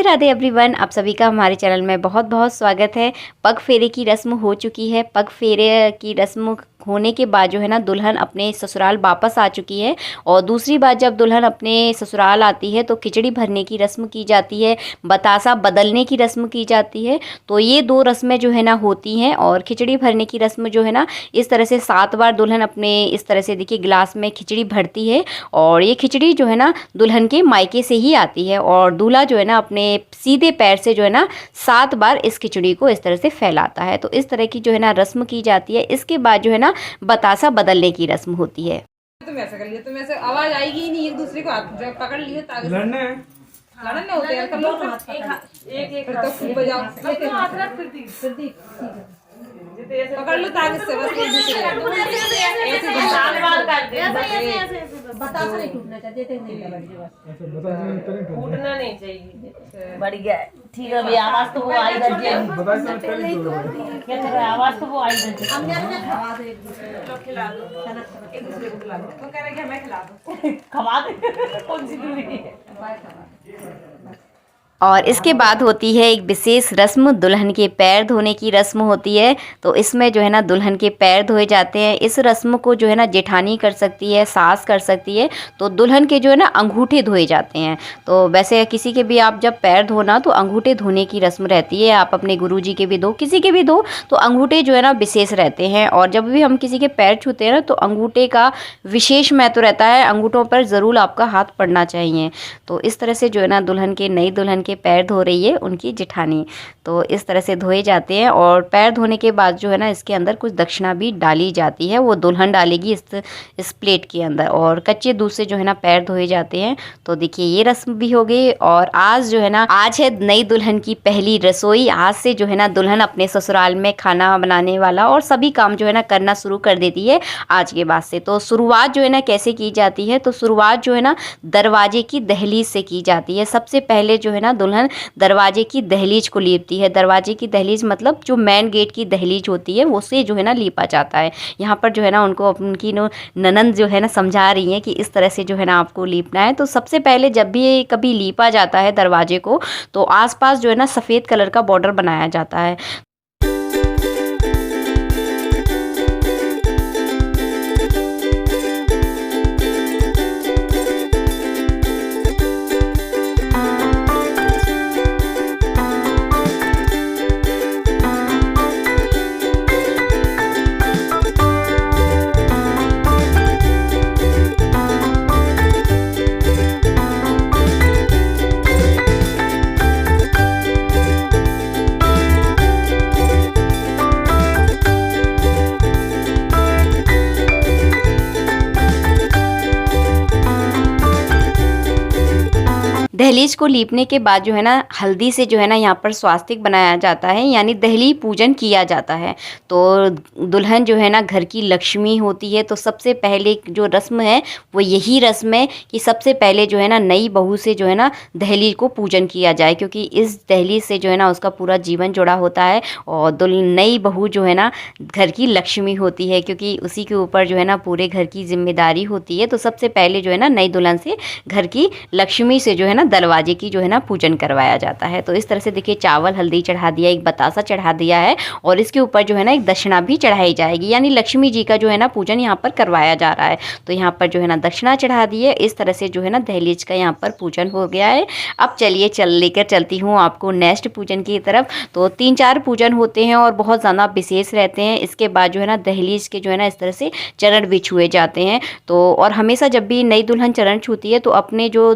Radhe everyone, आप सभी का हमारे चैनल में बहुत बहुत स्वागत है। पग फेरे की रस्म हो चुकी है। पग फेरे की रस्म होने के बाद जो है ना दुल्हन अपने ससुराल वापस आ चुकी है। और दूसरी बात जब दुल्हन अपने ससुराल आती है तो खिचड़ी भरने की रस्म की जाती है, बतासा बदलने की रस्म की जाती है। तो ये दो रस्में जो है ना होती हैं। और खिचड़ी भरने की रस्म जो है ना इस तरह से 7 बार दुल्हन अपने इस तरह से देखिए गिलास में खिचड़ी भरती है। और ये खिचड़ी जो है ना दुल्हन के मायके से ही आती है। और दूल्हा जो है ना अपने सीधे पैर से जो है ना 7 बार इस खिचड़ी को इस तरह से फैलाता है। तो इस तरह की जो है ना रस्म की जाती है। इसके बाद जो है ना बतासा बदलने की रस्म होती है। तुम ऐसा कर लियो, तुम ऐसे आवाज आएगी ही नहीं, एक दूसरे को हाथ जब पकड़ लियो ताकि लड़ना है। लड़न ना होते हैं कर लो एक तो खूब बजाओ हाथ रख फिर पकड़ लो ताकि से बस एक दूसरे ऐसे साल बार कर दे ऐसे बतासा नहीं टूटना चाहिए, देते नहीं बैठ जी बस ऐसे बता नहीं करें टूटना नहीं चाहिए। बढ़ गया ठीक है भैया। आवाज तो वो आई दर्जे बता नहीं करें क्या कर रहा है, आवाज तो वो आई दर्जे हम ने खवा दे एक दूसरे तो खिला दो एक दूसरे को खिला दो। तो कह रहे कि हमें खिला दो खवा दे कौन सी दूरी है। और इसके बाद होती है एक विशेष रस्म, दुल्हन के पैर धोने की रस्म होती है। तो इसमें जो है ना दुल्हन के पैर धोए जाते हैं। इस रस्म को जो है ना जेठानी कर सकती है, सास कर सकती है। तो दुल्हन के जो है ना अंगूठे धोए जाते हैं। तो वैसे किसी के भी आप जब पैर धोना तो अंगूठे धोने की रस्म रहती है। आप अपने गुरुजी के भी दो, किसी के भी दो, तो अंगूठे जो है ना विशेष रहते हैं। और जब भी हम किसी के पैर छूते हैं ना तो अंगूठे का विशेष महत्व रहता है। अंगूठों पर ज़रूर आपका हाथ पड़ना चाहिए। तो इस तरह से जो है ना दुल्हन के नई दुल्हन के पैर धो रही है उनकी जेठानी। तो इस तरह से धोए जाते हैं। और पैर धोने के बाद जो है ना इसके अंदर कुछ दक्षिणा भी डाली जाती है, वो दुल्हन डालेगी इस प्लेट के अंदर। और कच्चे दूध से जो है ना पैर धोए जाते हैं। तो देखिए ये रस्म भी हो गई। और आज जो है ना आज है नई दुल्हन की पहली रसोई। आज से जो है ना दुल्हन अपने ससुराल में खाना बनाने वाला और सभी काम जो है ना करना शुरू कर देती है आज के बाद से। तो शुरुआत जो है ना कैसे की जाती है, तो शुरुआत जो है ना दरवाजे की दहलीज से की जाती है। सबसे पहले जो है ना दुल्हन दरवाजे की दहलीज को लीपती है। दरवाजे की दहलीज मतलब जो मेन गेट की दहलीज होती है उससे जो है ना लीपा जाता है। यहाँ पर जो है ना उनको उनकी ननंद जो है ना समझा रही है कि इस तरह से जो है ना आपको लीपना है। तो सबसे पहले जब भी कभी लीपा जाता है दरवाजे को तो आसपास जो है ना सफ़ेद कलर का बॉर्डर बनाया जाता है। दहलीज को लीपने के बाद जो है ना हल्दी से जो है ना यहाँ पर स्वास्तिक बनाया जाता है, यानी दहली पूजन किया जाता है। तो दुल्हन जो है ना घर की लक्ष्मी होती है। तो सबसे पहले जो रस्म है वो यही रस्म है कि सबसे पहले जो है ना नई बहू से जो है ना दहलीज को पूजन किया जाए, क्योंकि इस दहलीज से जो है ना उसका पूरा जीवन जुड़ा होता है। और नई बहू जो है ना घर की लक्ष्मी होती है, क्योंकि उसी के ऊपर जो है ना पूरे घर की जिम्मेदारी होती है। तो सबसे पहले जो है ना नई दुल्हन से घर की लक्ष्मी से जो है ना दरवाजे की जो है ना पूजन करवाया जाता है। तो इस तरह से देखिए चावल हल्दी चढ़ा दिया, एक बतासा चढ़ा दिया है। और इसके ऊपर जो है ना एक दक्षिणा भी चढ़ाई जाएगी, यानी लक्ष्मी जी का जो है ना पूजन यहाँ पर करवाया जा रहा है। तो यहाँ पर जो है ना दक्षिणा चढ़ा दी है। इस तरह से जो है ना दहलीज का यहाँ पर पूजन हो गया है। अब चलिए लेकर चलती हूँ आपको नेक्स्ट पूजन की तरफ। तो 3-4 पूजन होते हैं और बहुत ज़्यादा विशेष रहते हैं। इसके बाद जो है ना दहलीज के जो है ना इस तरह से चरण भी छुए जाते हैं। तो और हमेशा जब भी नई दुल्हन चरण छूती है तो अपने जो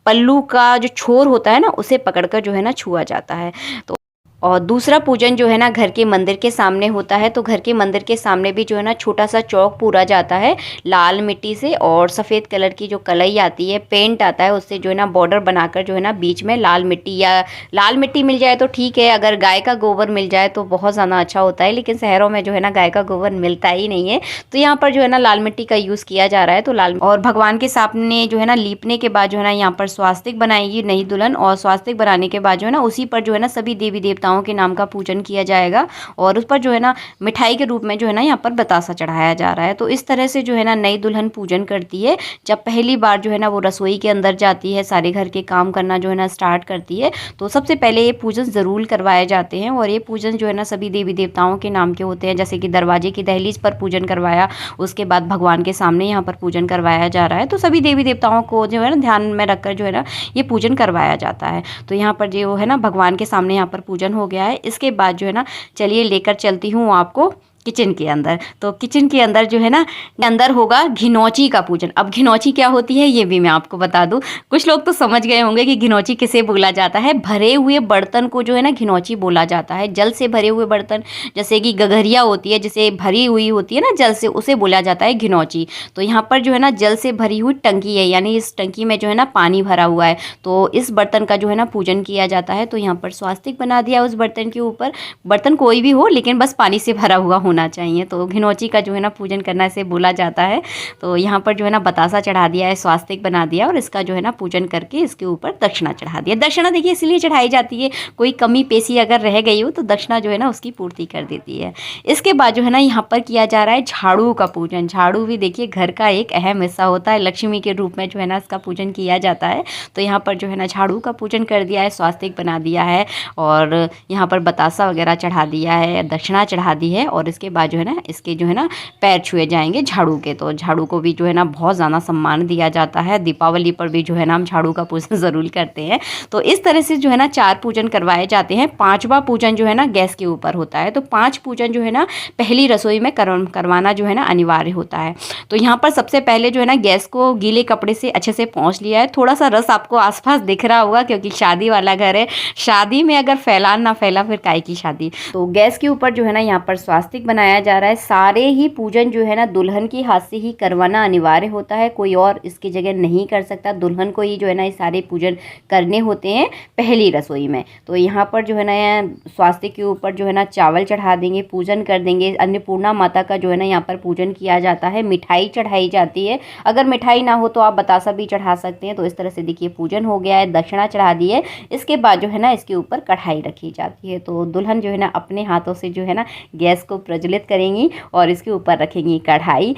पल्लू का जो छोर होता है ना उसे पकड़कर जो है ना छुआ जाता है। तो और दूसरा पूजन जो है ना घर के मंदिर के सामने होता है। तो घर के मंदिर के सामने भी जो है ना छोटा सा चौक पूरा जाता है लाल मिट्टी से। और सफ़ेद कलर की जो कलई आती है, पेंट आता है, उससे जो है ना बॉर्डर बनाकर जो है ना बीच में लाल मिट्टी, या लाल मिट्टी मिल जाए तो ठीक है, अगर गाय का गोबर मिल जाए तो बहुत ज़्यादा अच्छा होता है। लेकिन शहरों में जो है ना गाय का गोबर मिलता ही नहीं है। तो यहाँ पर जो है ना लाल मिट्टी का यूज़ किया जा रहा है। तो लाल और भगवान के सामने जो है ना लीपने के बाद जो है ना यहाँ पर स्वास्तिक बनाएगी नई दुल्हन। और स्वास्तिक बनाने के बाद जो है ना उसी पर जो है ना सभी देवी देवताओं देवताओं के नाम का पूजन किया जाएगा और उस पर जो है ना मिठाई के रूप में जो है ना यहाँ पर बतासा चढ़ाया जा रहा है। तो इस तरह से जो है ना नई दुल्हन पूजन करती है। जब पहली बार जो है ना वो रसोई के अंदर जाती है, सारे घर के काम करना जो है ना स्टार्ट करती है, तो सबसे पहले ये पूजन ज़रूर करवाए जाते हैं। और ये पूजन जो है ना सभी देवी देवताओं के नाम के होते हैं, जैसे कि दरवाजे की दहलीज पर पूजन करवाया, उसके बाद भगवान के सामने यहाँ पर पूजन करवाया जा रहा है। तो सभी देवी देवताओं को जो है ना ध्यान में रखकर जो है ना ये पूजन करवाया जाता है। तो यहाँ पर जो है ना भगवान के सामने यहाँ पर पूजन हो गया है। इसके बाद जो है ना चलिए लेकर चलती हूँ आपको किचन के अंदर। तो किचन के अंदर जो है ना अंदर होगा घिनौची का पूजन। अब घिनौची क्या होती है ये भी मैं आपको बता दूं। कुछ लोग तो समझ गए होंगे कि घिनौची किसे बोला जाता है। भरे हुए बर्तन को जो है ना घिनौची बोला जाता है। जल से भरे हुए बर्तन, जैसे कि गगरिया होती है, जिसे भरी हुई होती है ना जल से, उसे बोला जाता है घिनौची। तो यहाँ पर जो है ना जल से भरी हुई टंकी है, यानी इस टंकी में जो है ना पानी भरा हुआ है, तो इस बर्तन का जो है ना पूजन किया जाता है। तो यहाँ पर स्वास्तिक बना दिया उस बर्तन के ऊपर। बर्तन कोई भी हो लेकिन बस पानी से भरा हुआ होना चाहिए। तो घिनौची का जो है ना पूजन करना इसे बोला जाता है। तो यहाँ पर जो है ना बतासा चढ़ा दिया है, स्वास्तिक बना दिया और इसका जो है ना पूजन करके इसके ऊपर दक्षिणा चढ़ा दिया। दक्षिणा देखिए इसलिए चढ़ाई जाती है, कोई कमी पेशी अगर रह गई हो तो दक्षिणा जो है ना उसकी पूर्ति कर देती है। इसके बाद जो है ना यहाँ पर किया जा रहा है झाड़ू का पूजन। झाड़ू भी देखिए घर का एक अहम हिस्सा होता है, लक्ष्मी के रूप में जो है ना इसका पूजन किया जाता है। तो यहाँ पर जो है ना झाड़ू का पूजन कर दिया है, स्वास्तिक बना दिया है और यहाँ पर बतासा वगैरह चढ़ा दिया है, दक्षिणा चढ़ा दी है। और इसके बाद जो है ना इसके जो है ना पैर छुए जाएंगे झाड़ू के। तो झाड़ू को भी जो है ना बहुत ज़्यादा सम्मान दिया जाता है। दीपावली पर भी जो है ना हम झाड़ू का पूजन ज़रूर करते हैं। तो इस तरह से जो है ना 4 पूजन करवाए जाते हैं। 5वां पूजन जो है ना गैस के ऊपर होता है। तो 5 पूजन जो है ना पहली रसोई में करवाना जो है ना अनिवार्य होता है। तो यहाँ पर सबसे पहले जो है ना गैस को गीले कपड़े से अच्छे से पोंछ लिया है। थोड़ा सा रस आपको आसपास दिख रहा होगा क्योंकि शादी वाला घर है। शादी में अगर फैलान ना फैला फिर काय की शादी। तो गैस के ऊपर जो है ना यहाँ पर स्वास्तिक बनाया जा रहा है। सारे ही पूजन जो है ना दुल्हन के हाथ से ही करवाना अनिवार्य होता है, कोई और इसकी जगह नहीं कर सकता। दुल्हन को ही जो है ना ये सारे पूजन करने होते हैं पहली रसोई में। तो यहाँ पर जो है ना स्वास्तिक के ऊपर जो है ना चावल चढ़ा देंगे, पूजन कर देंगे। अन्नपूर्णा माता का जो है ना यहाँ पर पूजन किया जाता है। मिठाई चढ़ाई जाती है, अगर मिठाई ना हो तो आप बतासा भी चढ़ा सकते हैं। तो इस तरह से देखिए पूजन हो गया है, दक्षिणा चढ़ा दी है। इसके बाद जो है ना इसके ऊपर कढ़ाई रखी जाती है। तो दुल्हन जो है ना अपने हाथों से जो है ना गैस को प्रज्वलित करेंगी और इसके ऊपर रखेंगी कढ़ाई।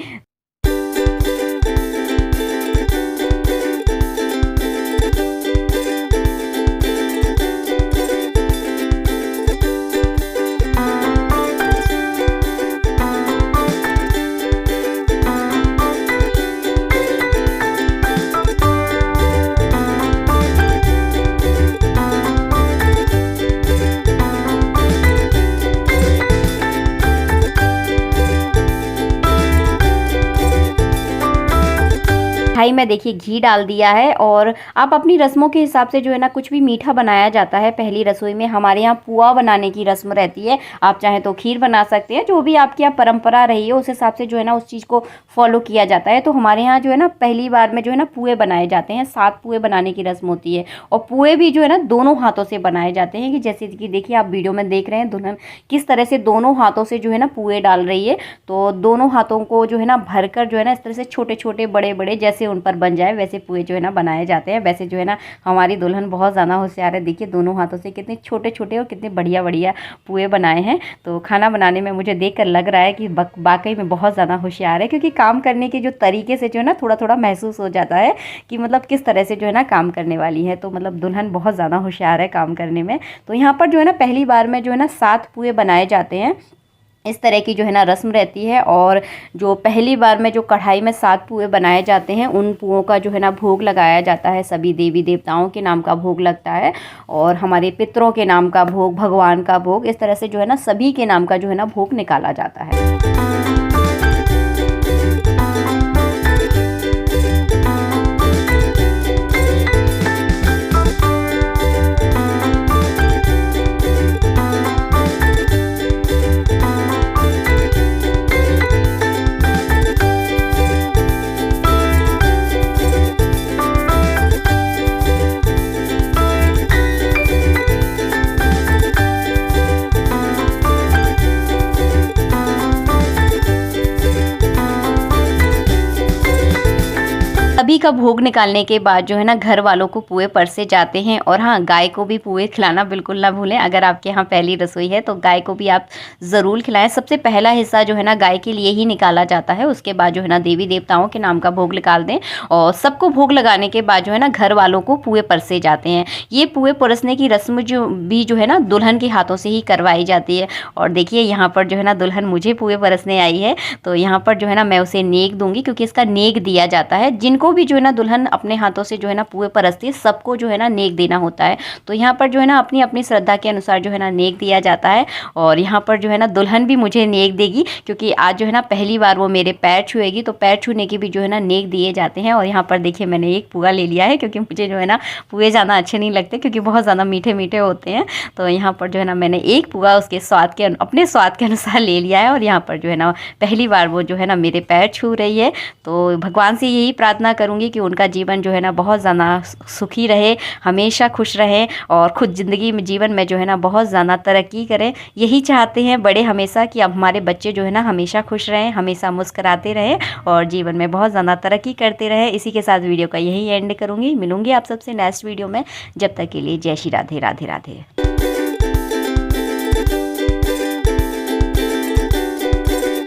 मिठाई में देखिए घी डाल दिया है और आप अपनी रस्मों के हिसाब से जो है ना कुछ भी मीठा बनाया जाता है पहली रसोई में। हमारे यहाँ पुआ बनाने की रस्म रहती है, आप चाहें तो खीर बना सकते हैं, जो भी आपकी यहाँ परंपरा रही है उस हिसाब से जो है ना उस चीज़ को फॉलो किया जाता है। तो हमारे यहाँ जो है ना पहली बार में जो है ना पुए बनाए जाते हैं। 7 पुए बनाने की रस्म होती है और पुए भी जो है ना दोनों हाथों से बनाए जाते हैं, कि जैसे कि देखिए आप वीडियो में देख रहे हैं दुल्हन किस तरह से दोनों हाथों से जो है ना पुए डाल रही है। तो दोनों हाथों को जो है ना भरकर जो है ना इस तरह से छोटे छोटे बड़े बड़े जैसे उन पर बन जाए वैसे पुए जो है ना बनाए जाते हैं। वैसे जो है ना हमारी दुल्हन बहुत ज़्यादा होशियार है, देखिए दोनों हाथों से कितने छोटे छोटे और कितने बढ़िया बढ़िया पुए बनाए हैं। तो खाना बनाने में मुझे देखकर लग रहा है कि वाकई में बहुत ज़्यादा होशियार है, क्योंकि काम करने के जो तरीके से जो है ना थोड़ा थोड़ा महसूस हो जाता है कि मतलब किस तरह से जो है ना काम करने वाली है। तो मतलब दुल्हन बहुत ज़्यादा होशियार है काम करने में। तो यहाँ पर जो है ना पहली बार में जो है ना 7 पुए बनाए जाते हैं, इस तरह की जो है ना रस्म रहती है। और जो पहली बार में जो कढ़ाई में 7 पुए बनाए जाते हैं उन पुओं का जो है ना भोग लगाया जाता है। सभी देवी देवताओं के नाम का भोग लगता है और हमारे पितरों के नाम का भोग, भगवान का भोग, इस तरह से जो है ना सभी के नाम का जो है ना भोग निकाला जाता है। नवमी का भोग निकालने के बाद जो है ना घर वालों को पुए परसे जाते हैं। और हाँ, गाय को भी पुए खिलाना बिल्कुल ना भूलें। अगर आपके यहाँ पहली रसोई है तो गाय को भी आप ज़रूर खिलाएं। सबसे पहला हिस्सा जो है ना गाय के लिए ही निकाला जाता है। उसके बाद जो है ना देवी देवताओं के नाम का भोग निकाल दें और सबको भोग लगाने के बाद जो है ना घर वालों को पुए परसे जाते हैं। ये पुए परसने की रस्म जो है ना दुल्हन के हाथों से ही करवाई जाती है। और देखिए यहाँ पर जो है ना दुल्हन मुझे पुए परसने आई है, तो यहाँ पर जो है ना मैं उसे नेक दूंगी, क्योंकि इसका नेक दिया जाता है। जिनको भी जो है ना दुल्हन अपने हाथों से जो है ना पुए परसती है, सबको जो है ना नेक देना होता है। तो यहाँ पर जो है ना अपनी अपनी श्रद्धा के अनुसार जो है ना नेक दिया जाता है। और यहाँ पर जो है ना दुल्हन भी मुझे नेक देगी, क्योंकि आज जो है ना पहली बार वो मेरे पैर छुएगी, तो पैर छूने के भी जो है ना नेक दिए जाते हैं। और यहाँ पर देखिए मैंने एक पुआ ले लिया है, क्योंकि मुझे जो है ना पुए ज़्यादा अच्छे नहीं लगते, क्योंकि बहुत ज़्यादा मीठे मीठे होते हैं। तो यहाँ पर जो है ना मैंने एक पुआ उसके अपने स्वाद के अनुसार ले लिया है। और यहाँ पर जो है ना पहली बार वो जो है ना मेरे पैर छू रही है। तो भगवान से यही प्रार्थना करूँगी कि उनका जीवन जो है ना बहुत ज़्यादा सुखी रहे, हमेशा खुश रहें और खुद ज़िंदगी में जीवन में जो है ना बहुत ज़्यादा तरक्की करें। यही चाहते हैं बड़े हमेशा कि अब हमारे बच्चे जो है ना हमेशा खुश रहें, हमेशा मुस्कुराते रहें और जीवन में बहुत ज़्यादा तरक्की करते रहें। इसी के साथ वीडियो का यही एंड करूँगी। मिलूँगी आप सबसे नेक्स्ट वीडियो में। जब तक के लिए जय श्री राधे राधे राधे।